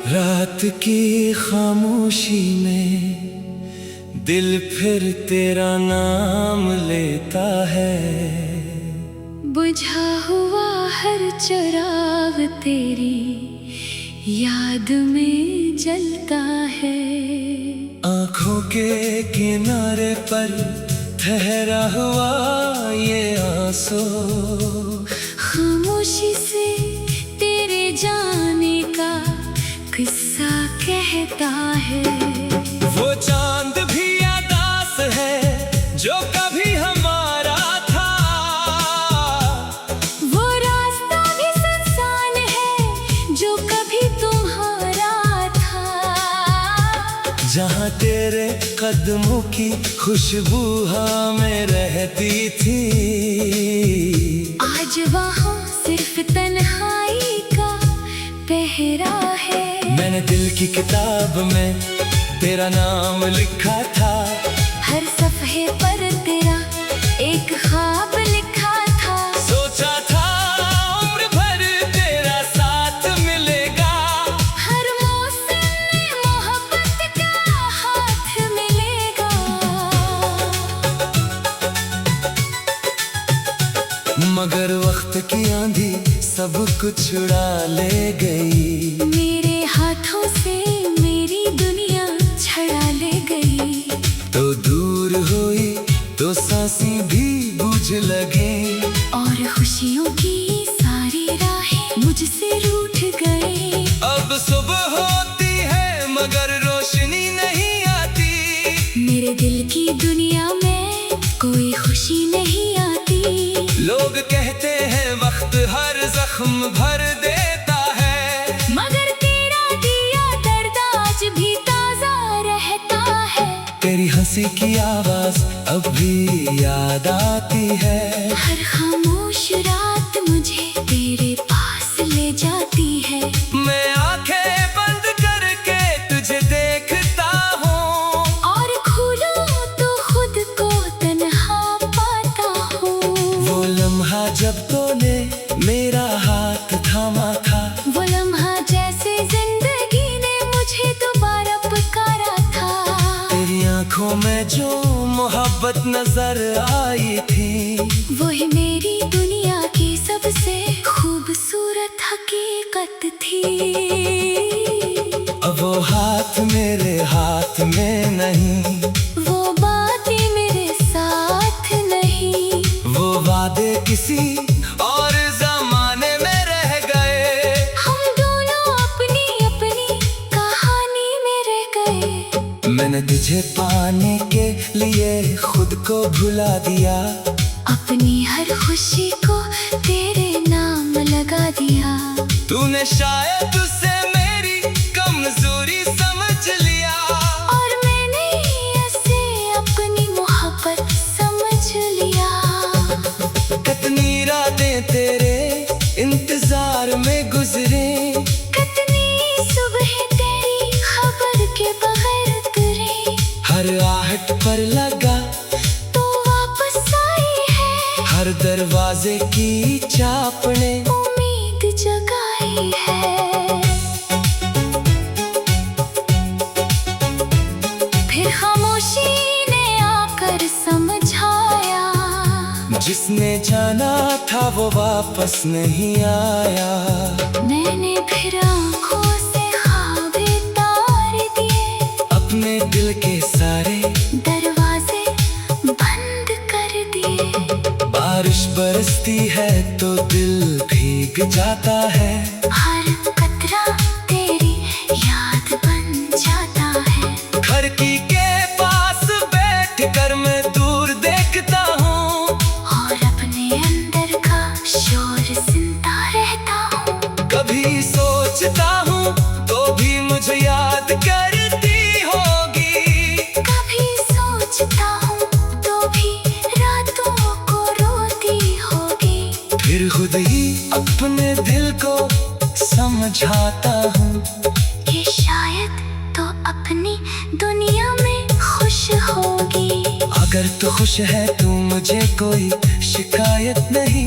रात की खामोशी में दिल फिर तेरा नाम लेता है। बुझा हुआ हर चिराग तेरी याद में जलता है। आँखों के किनारे पर ठहरा हुआ ये आंसू खामोशी से तेरे जाने का किस्सा कहता है। वो चांद भी यादास है जो कभी हमारा था। वो रास्ता भी सुनसान है जो कभी तुम्हारा था। जहाँ तेरे कदमों की खुशबू हमें रहती थी, आज वहाँ सिर्फ तन्हाई का पहरा है। मैंने दिल की किताब में तेरा नाम लिखा था। हर सफ़े पर तेरा एक ख्वाब लिखा था। सोचा था उम्र भर तेरा साथ मिलेगा। हर मौसम में मोहब्बत का हाथ मिलेगा। मगर वक्त की आंधी सब कुछ उड़ा ले गई। मेरे हाथों से मेरी दुनिया छड़ा ले गई। तो दूर हुई तो सांसें भी बुझ लगे। और खुशियों की सारी राहें मुझसे रूठ गई। अब सुबह होती है मगर रोशनी नहीं आती। मेरे दिल की दुनिया में कोई खुशी नहीं आती। लोग कहते हैं वक्त हर जख्म भर देता है, मगर तेरा दिया दर्द आज भी ताजा रहता है। तेरी हंसी की आवाज अब भी याद आती है। हर खामोश रात मुझे तेरे पास ले जाती है। मैं आंखें बंद करके तुझे देखता हूँ, और खोलूं तो खुद को तन्हा पाता हूँ। वो लम्हा जब तूने मेरा हाथ थामा था। वो लम्हा जैसे जिंदगी ने मुझे दोबारा पुकारा था। तेरी आंखों में जो मोहब्बत नजर आई थी, वही मेरी दुनिया की सबसे खूबसूरत हकीकत थी। अब वो हाथ मेरे हाथ में नहीं, वो बातें मेरे साथ नहीं। वो वादे किसी और जमाने में रह गए। हम दोनों अपनी अपनी कहानी में रह गए। मैंने तुझे पाने के लिए खुद को भुला दिया। अपनी हर खुशी को तेरे नाम लगा दिया। तूने शायद उसे मेरी कमजोरी समझ लिया, और मैंने ऐसे अपनी मोहब्बत समझ लिया। कितनी रातें तेरे इंतजार में गुजरे। कितनी सुबह तेरी खबर के बगैर गुजरी। हर आहट पर लगा तो वापस आई है। हर दरवाजे की चाप ने उम्मीद जगाई है। फिर खामोशी ने आकर समझाया। जिसने जाना था वो वापस नहीं आया। मैंने फिर आँखों से ख्वाब तार दिए। अपने दिल के सारे दरवाजे बंद कर दिए। बारिश बरसती है तो दिल भीग जाता है। हर कतरा तेरी याद बन जाता है। खिड़की के पास बैठ कर मैं दूर देखता हूँ, और अपने अंदर का शोर सुनता रहता हूँ। कभी सोचता हूँ तो भी मुझे याद करती होगी। कभी सोचता हूँ तो भी रातों को रोती होगी। फिर खुद ही अपने दिल को समझाता हूँ कि शायद तो अपनी दुनिया में खुश होगी। अगर तू खुश है तू मुझे कोई शिकायत नहीं।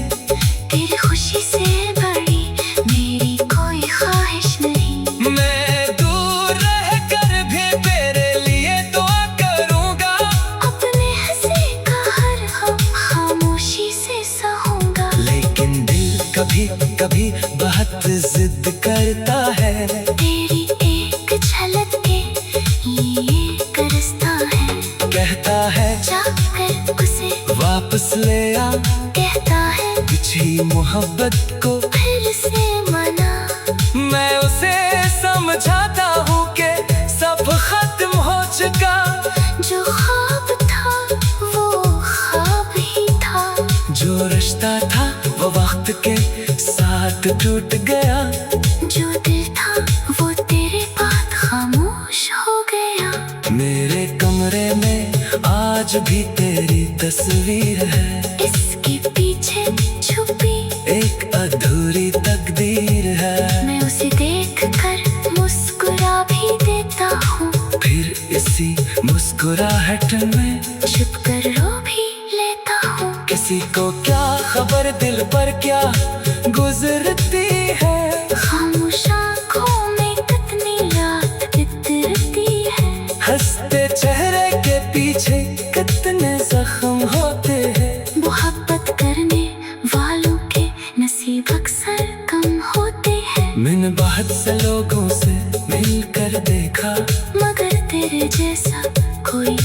तेरी खुशी से बड़ी मेरी कोई ख्वाहिश नहीं। मैं दूर रह कर भी तेरे लिए दुआ करूंगा। अपने हंसी का हर गम खामोशी से सहूंगा। लेकिन दिल कभी कभी बहुत जिद करता है। तेरी एक झलक के लिए एक रास्ता है। कहता है जाकर उसे वापस ले आ। कहता है पिछली मोहब्बत को फिर से मना। मैं उसे समझाता हूँ कि सब खत्म हो चुका। जो ख्वाब था वो ख्वाब ही था। जो रिश्ता था वो वक्त के साथ टूट गया। जो दिल था वो तेरे बाद खामोश हो गया। मेरे कमरे में आज भी तेरी तस्वीर है। इसके पीछे छुपी एक अधूरी तकदीर है। मैं उसे देख कर मुस्कुरा भी देता हूँ। फिर इसी मुस्कुराहट में छुप कर रो भी लेता हूँ। किसी को क्या खबर दिल पर क्या गुजरती है। खामोश आँखों में कितनी रात इतरती है। हंसते चेहरे के पीछे कितने जख्म होते हैं। मोहब्बत करने वालों के नसीब अक्सर कम होते हैं। मैंने बहुत से लोगों से मिलकर देखा। मगर तेरे जैसा कोई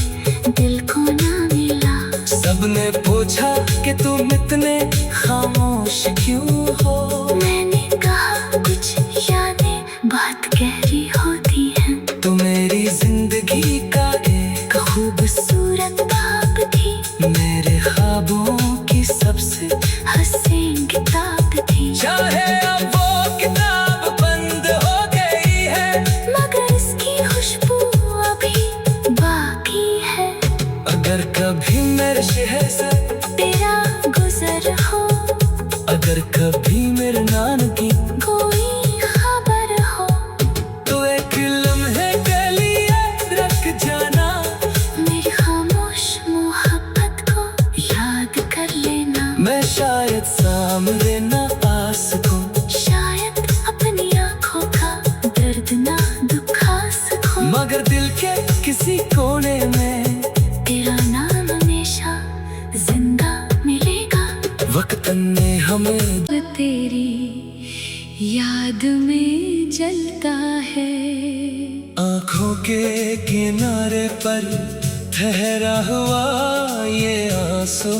दिल को ना मिला। सबने पूछा कि तुम इतने खामोश क्यों हो। मैंने कहा कुछ यादें बहुत गहरी होती हैं। तू मेरी जिंदगी का एक खूबसूरत बाब थी। मेरे ख्वाबों की सबसे हसीन किताब थी। चाहे अब वो किताब बंद हो गई है। मगर इसकी खुशबू अभी बाकी है। अगर कभी मेरे शहर से तेरा गुजर हो। अगर कभी मेरे नाम की कोई खबर हो। तो एक लम्हे के लिए रख जाना। मेरी खामोश मोहब्बत को याद कर लेना। मैं शायद सामने न आ सकूं। शायद अपनी आँखों का दर्द ना दुखा सकूं। मगर दिल के किसी कोने में तेरा नाम हमेशा जिंदा मिलेगा। वक्त ने हमें तेरी याद में जलता है। आँखों के किनारे पर ठहरा हुआ ये आंसू।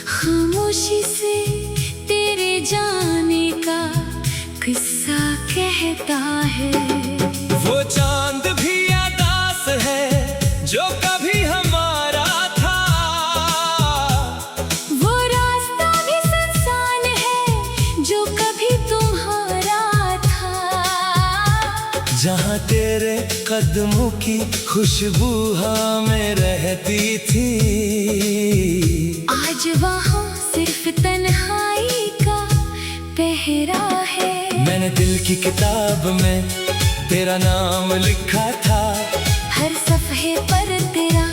खामोशी से तेरे जाने का किस्सा कहता है। वो चांद भी यादास है जो कभी हमारा था। वो रास्ता भी सुनसान है जो कभी तुम्हारा था। जहाँ तेरे कदमों की खुशबू हमें रहती थी। आज वहाँ सिर्फ तन्हाई का पहरा है। मैंने दिल की किताब में तेरा नाम लिखा था। हर सफ़े पर तेरा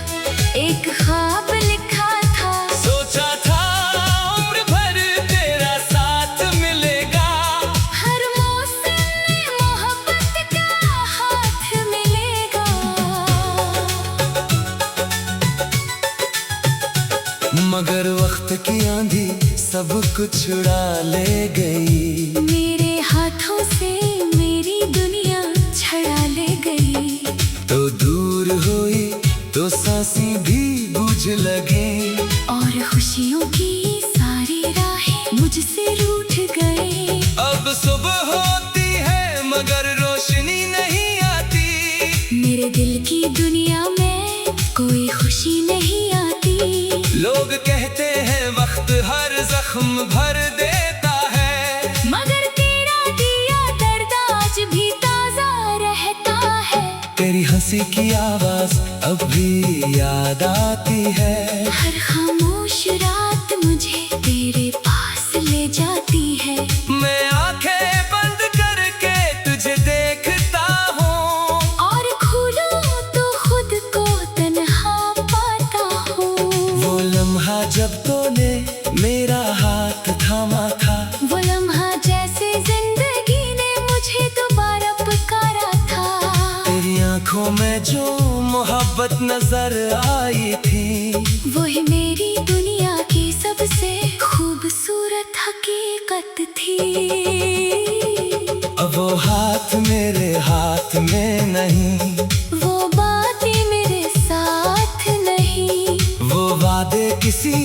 एक ख्वाब लिखा था। सोचा था उम्र भर तेरा साथ मिलेगा। हर मौसम में मोहब्बत का हाथ मिलेगा। मगर वक्त की आंधी सब कुछ उड़ा ले गई। मेरे हाथों से मेरी दुनिया छड़ा ले गई। तो दूर हुई तो सांसें भी बुझ लगे। और खुशियों की सारी राहें मुझसे रूठ गई। अब सुबह होती है मगर रोशनी नहीं आती। मेरे दिल की दुनिया में कोई खुशी नहीं आती। लोग कहते हैं वक्त हर जख्म भर देता है। मगर तेरा दिया दर्द आज भी ताजा रहता है। तेरी हंसी की आवाज अब भी याद आती है। हर खामोश रात मुझे तेरे पास ले जाती है। मैं आंखें बंद करके तुझे देखता हूँ। और खोलूं तो खुद को तन्हा पाता जो मोहब्बत नजर आई थी, वही मेरी दुनिया की सबसे खूबसूरत हकीकत थी। अब वो हाथ मेरे हाथ में नहीं, वो बातें मेरे साथ नहीं, वो वादे किसी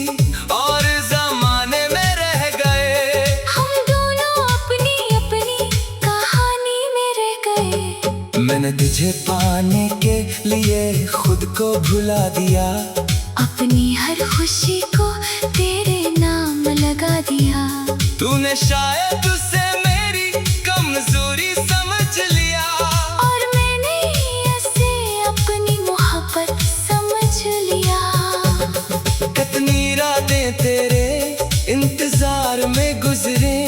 और जमाने में रह गए। हम दोनों अपनी अपनी कहानी में रह गए। मैंने तुझे पाने के लिए खुद को भुला दिया, अपनी हर खुशी को तेरे नाम लगा दिया। तूने शायद उसे मेरी कमजोरी समझ लिया, और मैंने ऐसे अपनी मोहब्बत समझ लिया। कितनी रातें तेरे इंतजार में गुजरे,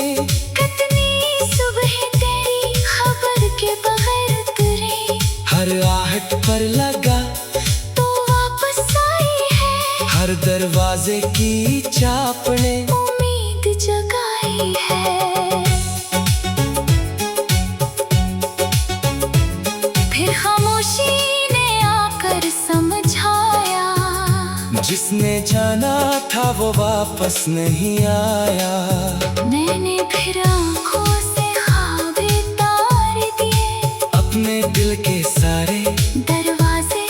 कितनी सुबह तेरी खबर के बगैर गुजरी। हर आहट पर लगा तो वापस आई है, हर दरवाजे की चाप ने उम्मीद जगाई है। फिर खामोशी ने आकर समझाया, जिसने जाना था वो वापस नहीं आया। मैंने फिर आँखों से ख्वाब तार दिए, अपने दिल के सारे दरवाजे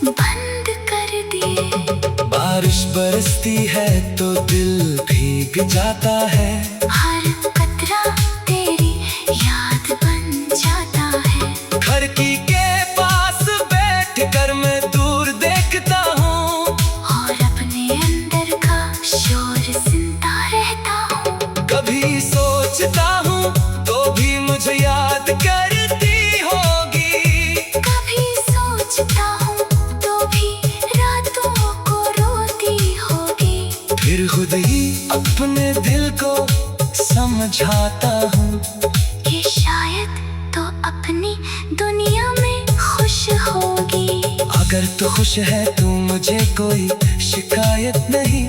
बंद कर दिए। बारिश बरसती है तो दिल भीग जाता है, हर कतरा तेरी याद बन जाता है। खिड़की के पास बैठ कर मैं दूर देखता हूँ, और अपने अंदर का शोर सुनता रहता हूँ। कभी सोचता हूँ तो भी मुझे याद करती होगी, कभी सोचता हूँ तो भी रातों को रोती होगी। फिर खुद ही अपने दिल को समझाता हूँ कि शायद तो अपनी दुनिया में खुश होगी। अगर तू खुश है तो मुझे कोई शिकायत नहीं,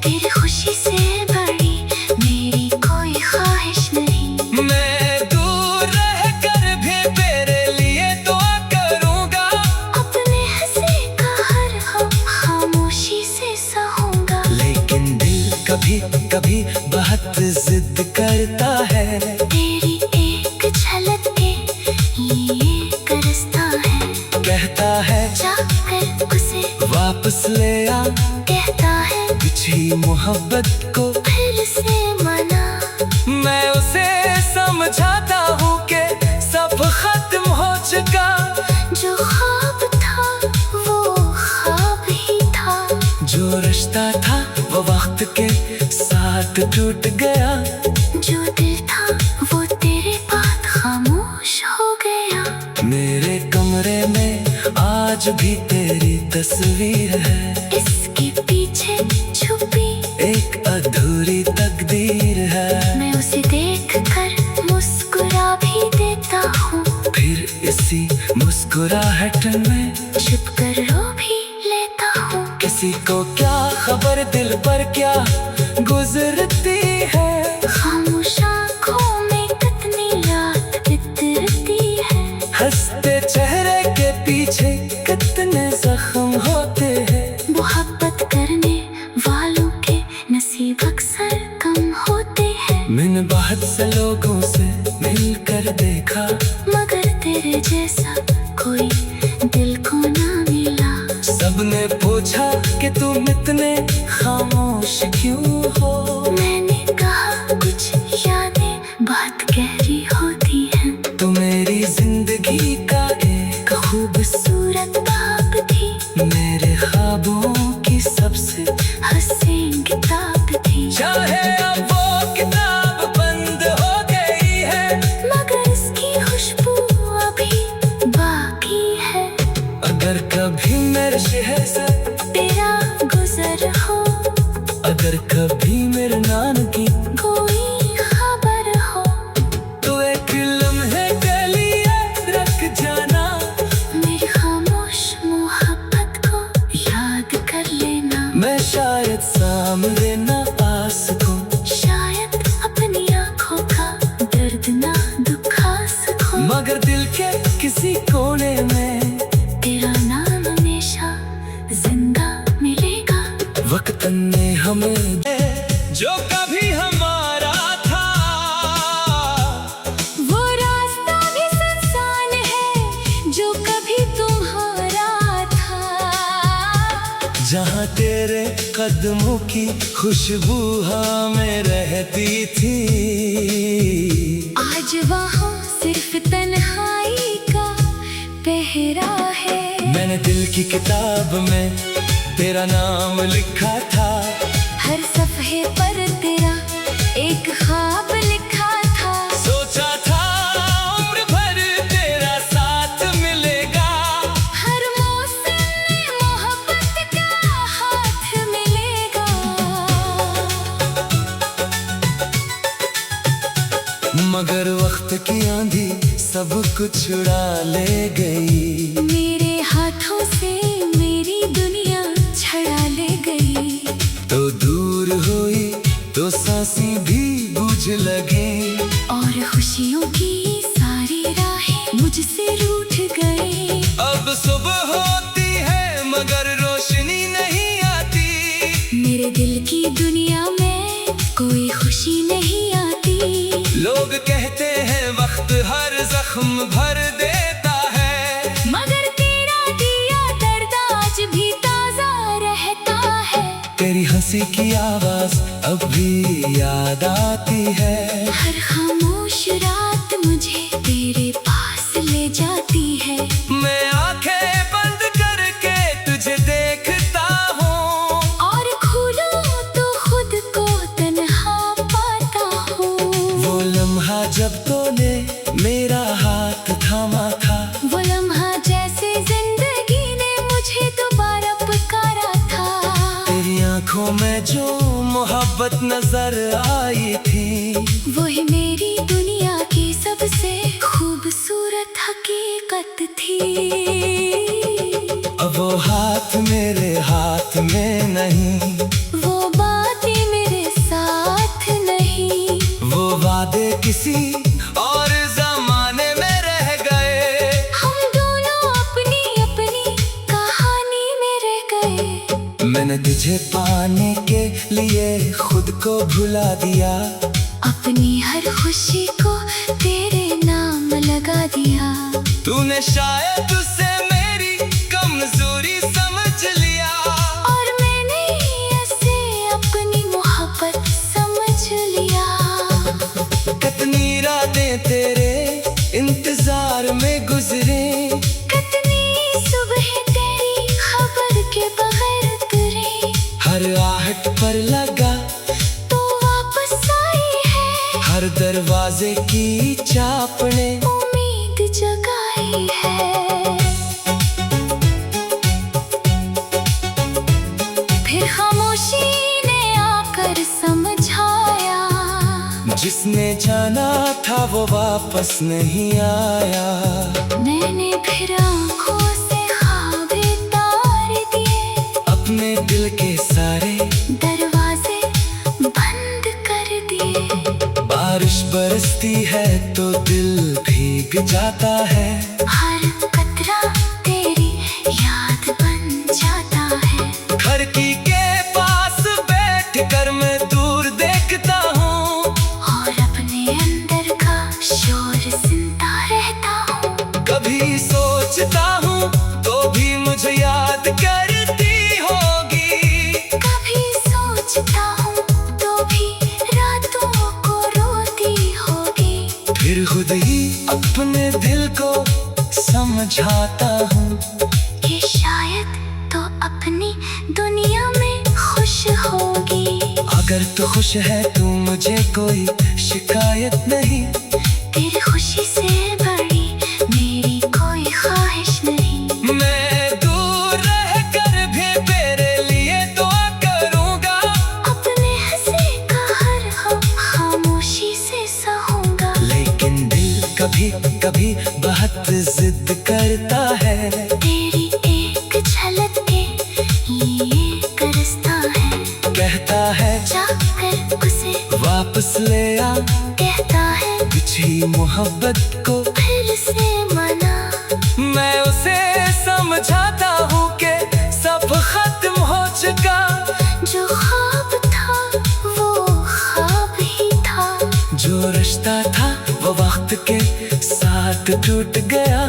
तेरी खुशी से बड़ी मेरी कोई ख्वाहिश नहीं। मैं दूर रह कर भी तेरे लिए दुआ करूँगा, अपने हंसी का हर गम खामोशी से सहूंगा। लेकिन दिल कभी कभी बहुत जिद करता है, तेरी एक झलक के लिए एक रास्ता है। कहता है जाकर उसे वापस ले आ, कहता है पिछली मोहब्बत को फिर से मना। मैं उसे समझाता हूँ कि सब खत्म हो चुका, जो ख्वाब था वो ख्वाब ही था। जो रिश्ता था वो वक्त के साथ टूट गया, जो दिल था वो तेरे बाद खामोश हो गया। मेरे कमरे में आज भी तेरी तस्वीर है, इसके पीछे छुपी एक अधूरी तकदीर है। मैं उसे देख कर मुस्कुरा भी देता हूँ, फिर इसी मुस्कुराहट में छुप कर रो भी लेता हूँ। किसी को क्या खबर दिल पर क्या गुजरती है, खामोश आँखों में कितनी रात बितरती है। हंसते चेहरे के पीछे कितने जख्म होते हैं। मोहब्बत करने वालों के नसीब अक्सर कम होते हैं। मैंने बहुत से लोगों से मिलकर देखा, मगर तेरे जैसा कोई दिल को ना मिला। सबने पूछा कि तुम इतने खामोश क्यों हो, मैंने कहा कुछ यादें बहुत गहरी होती हैं। तो मेरी जिंदगी का एक खूबसूरत बाब थी, मेरे ख्वाबों की सबसे हसीन किताब थी। चाहे अब वो किताब बंद हो गई है, मगर इसकी खुशबू अभी बाकी है। अगर कभी मेरे शहर से तेरा गुजर हो, अगर कभी मेरे नाम की कोई खबर हो, तो एक लम्हे के लिए रख जाना। मेरी खामोश मोहब्बत को याद कर लेना। मैं शायद सामने न आ सकूं, शायद अपनी आँखों का दर्द ना दुखा सकूं, मगर दिल के किसी कोने में तेरा वक्त ने हमें जो कभी हमारा था, वो रास्ता भी सुनसान है जो कभी तुम्हारा था। जहाँ तेरे कदमों की खुशबू हमें रहती थी, आज वहाँ सिर्फ तन्हाई का पहरा है। मैंने दिल की किताब में तेरा नाम लिखा था, हर सफ़े पर तेरा एक ख्वाब लिखा था। सोचा था उम्र भर तेरा साथ मिलेगा, हर मौसम में मोहब्बत का हाथ मिलेगा। मगर वक्त की आंधी सब कुछ उड़ा ले गई, मेरे हाथों से मेरी दुनिया छड़ा ले गई। तो दूर हुई तो सांसें भी बुझ लगे, और खुशियों की सारी राहें मुझसे रूठ गई। अब सुबह होती है मगर रोशनी नहीं आती, मेरे दिल की दुनिया में कोई खुशी नहीं आती। लोग कहते हैं वक्त हर जख्म भर देता है, मगर तेरा दिया दर्द आज भी ताजा रहता है। तेरी हंसी की आवाज अब भी याद आती है, हर खामोश रात मुझे तेरे पास ले जाती है। मैं आंखें बंद करके तुझे देखता हूँ, और खोलूं तो खुद को तन्हा पाता हूँ। वो लम्हा जब तूने मेरा हाथ थामा था, वो लम्हा जैसे जिंदगी ने मुझे दोबारा पुकारा था। तेरी आंखों में जो मोहब्बत नजर आई थी, वही मेरी दुनिया की सबसे खूबसूरत हकीकत थी। अब वो हाथ मेरे हाथ में नहीं, वो बातें मेरे साथ नहीं, वो वादे किसी और जमाने में रह गए। हम दोनों अपनी अपनी कहानी में रह गए। मैंने तुझे पाने के लिए खुद को भुला दिया, अपनी हर खुशी को तेरे नाम लगा दिया। तूने शायद उसे मेरी कमजोरी समझ लिया, और मैंने ऐसे अपनी मोहब्बत समझ लिया। कितनी रातें तेरे इंतजार में गुजरे, कितनी सुबह तेरी खबर के बगैर गुजरी। हर आहट पर लगा तो वापस आई है, हर दरवाजे की चाप ने उम्मीद जगाई है। फिर खामोशी ने आकर समझाया, जिसने जाना था वो वापस नहीं आया। मैंने फिर आंखों से ख्वाब तार दिए, अपने दिल के सारे दरवाजे बंद कर दिए। बारिश बरसती है तो दिल भीग जाता है, हर कतरा तेरी याद बन जाता है। खिड़की के पास बैठ कर मैं दूर देखता हूँ, और अपने अंदर का शोर सुनता रहता हूँ। कभी सोचता हूँ तो भी मुझे याद करती होगी, कभी सोचता हूँ तो भी रातों को रोती होगी। फिर खुद ही अपने दिल को समझाता हूँ कि शायद तो अपनी दुनिया में खुश होगी। अगर तू खुश है तू मुझे कोई शिकायत नहीं, तेरी खुशी से बड़ी मेरी कोई ख्वाहिश नहीं। मैं दूर रह कर भी तेरे लिए दुआ करूँगा, अपने हंसी का हर गम खामोशी से सहूंगा। लेकिन दिल कभी कभी बहुत जिद करता है, तेरी एक झलक के लिए तरसता है। कहता है जाकर उसे वापस ले आ, कहता है बिछड़ी मोहब्बत को फिर से मना। मैं उसे समझाता हूँ कि सब खत्म हो चुका, जो वक्त टूट गया,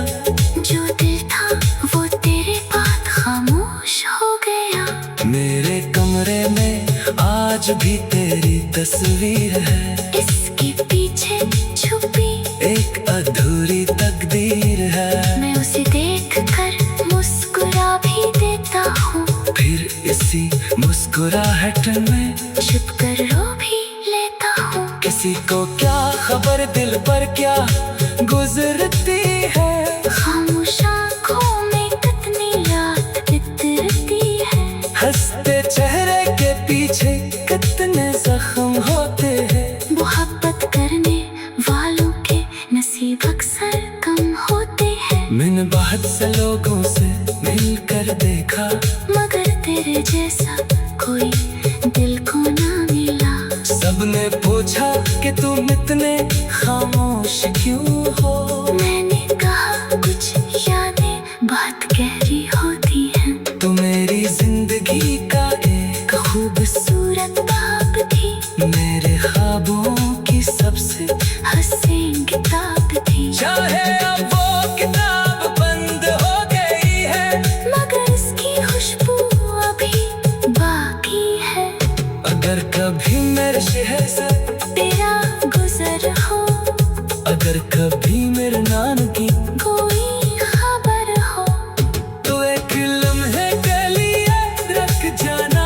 जो दिल था वो तेरे बाद खामोश हो गया। मेरे कमरे में आज भी तेरी तस्वीर है, इसके पीछे छुपी एक अधूरी तकदीर है। मैं उसे देख कर मुस्कुरा भी देता हूँ, फिर इसी मुस्कुराहट में छुप कर रो भी लेता हूँ। किसी को क्या खबर दिल पर क्या गुजरती है, खामोश आँखों में कितनी रात बितरती है। हंसते चेहरे के पीछे कितने जख्म होते हैं। मोहब्बत करने वालों के नसीब अक्सर कम होते हैं। मैंने बहुत से लोगों से मिलकर देखा, मगर तेरे जैसा कोई दिल को ना मिला। सबने पूछा कि तुम इतने खामोश क्यों हो। मैंने कहा कुछ यादें बहुत गहरी होती हैं। तो मेरी जिंदगी का एक खूबसूरत बाब थी, मेरे ख्वाबों की सबसे हसीन किताब थी। चाहे अब वो किताब बंद हो गई है, मगर इसकी खुशबू अभी बाकी है। अगर कभी मेरे शहर से तेरा गुजर हो, अगर कभी मेरे नाम की कोई खबर हो, तो एक लम्हे के लिए रख जाना।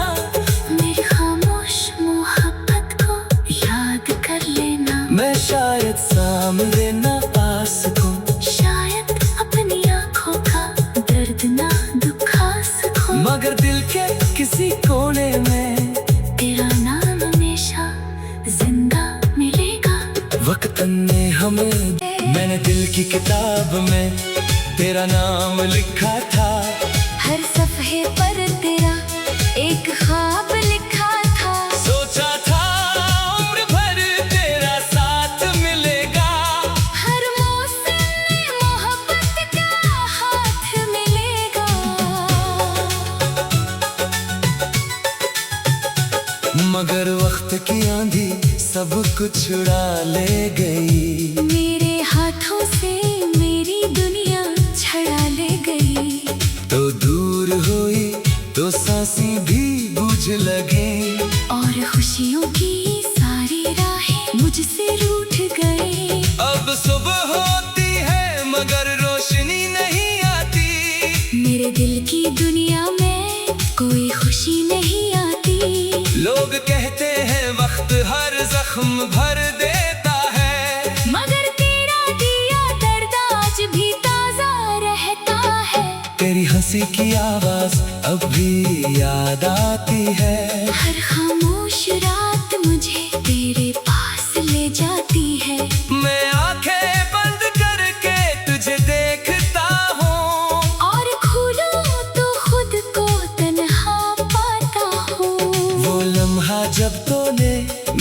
मेरी खामोश मोहब्बत को याद कर लेना। मैं शायद सामने न आ सकूं, शायद अपनी आँखों का दर्द ना दुखा सकूं, मगर दिल के किसी कोने में तेरा नाम हमेशा जिंदा मिलेगा। वक्त ने हमें, मैंने दिल की किताब में तेरा नाम लिखा था। हर सफ़े पर तेरा एक ख्वाब लिखा था। सोचा था उम्र भर तेरा साथ मिलेगा, हर मौसम में मोहब्बत का हाथ मिलेगा। मगर वक्त की आंधी सब कुछ उड़ा ले गई। मेरे हाथों से मेरी दुनिया छड़ा ले गई। तो दूर हुई तो सांसें भी बुझ लगी, और खुशियों की सारी राहें मुझसे रूठ गई। अब सुबह होती है मगर रोशनी नहीं आती। मेरे दिल की दुनिया में कोई खुशी नहीं आती। लोग कहते हैं वक्त हर जख्म भर देता है, मगर तेरा दिया दर्द आज भी ताजा रहता है। तेरी हंसी की आवाज अब भी याद आती है। हर खामोश रात मुझे तेरे पास ले जाती है। मैं आंखें बंद करके तुझे देखता हूँ, और खोलूं तो खुद को तन्हा पाता हूँ। वो लम्हा जब तूने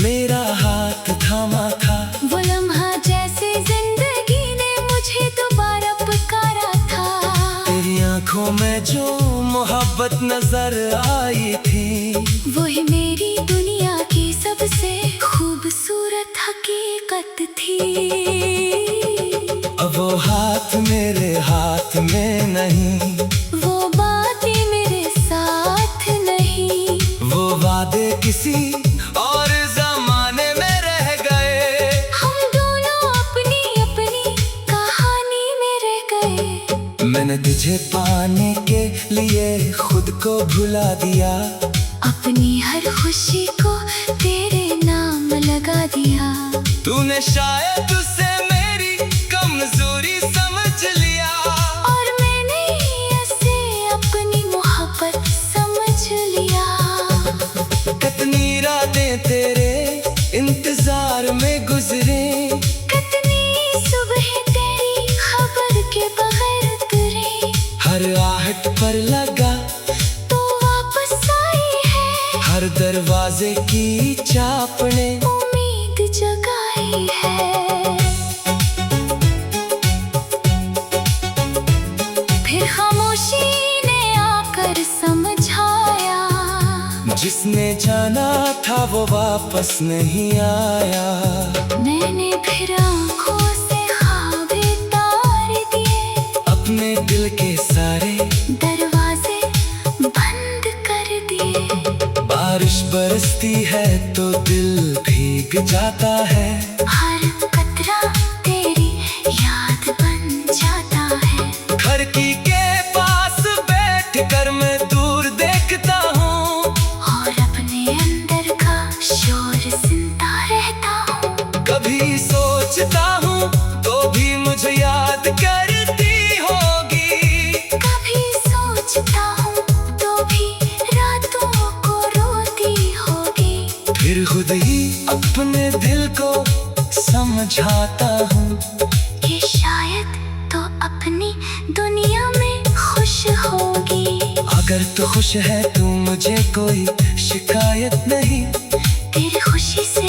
मेरा हाथ थामा था, वो लम्हा जैसे जिंदगी ने मुझे दोबारा पुकारा था। तेरी आंखों में जो मोहब्बत नजर आई थी, वही मेरी दुनिया की सबसे खूबसूरत हकीकत थी। अब वो हाथ मेरे हाथ में नहीं, वो बातें मेरे साथ नहीं, वो वादे किसी और जमाने में रह गए। हम दोनों अपनी अपनी कहानी में रह गए। मैंने तुझे पाने के लिए खुद को भुला दिया, अपनी हर खुशी को तेरे नाम लगा दिया। तूने शायद उसे मेरी कमजोरी समझ लिया, और मैंने ऐसे अपनी मोहब्बत समझ लिया। कितनी रातें तेरे इंतजार में गुजरे, कितनी सुबह तेरी खबर के बगैर उतरी। हर आहट पर लगा तो वापस आई है, हर दरवाजे की चाप ने उम्मीद जगाई है। फिर खामोशी ने आकर समझाया, जिसने जाना था वो वापस नहीं आया। मैंने फिर आँखों से ख्वाब बरसती है तो दिल भीग जाता है। हर कतरा तेरी याद बन जाता है। खिड़की के पास बैठ कर मैं दूर देखता हूँ और अपने अंदर का शोर सुनता रहता हूँ। कभी सोचता हूँ तो भी मुझे याद करती होगी। कभी सोचता हूँ तो भी रातों को रोती होगी। फिर खुद ही अपने दिल को समझाता हूँ कि शायद तो अपनी दुनिया में खुश होगी। अगर तू खुश है तो मुझे कोई शिकायत नहीं। तेरी खुशी से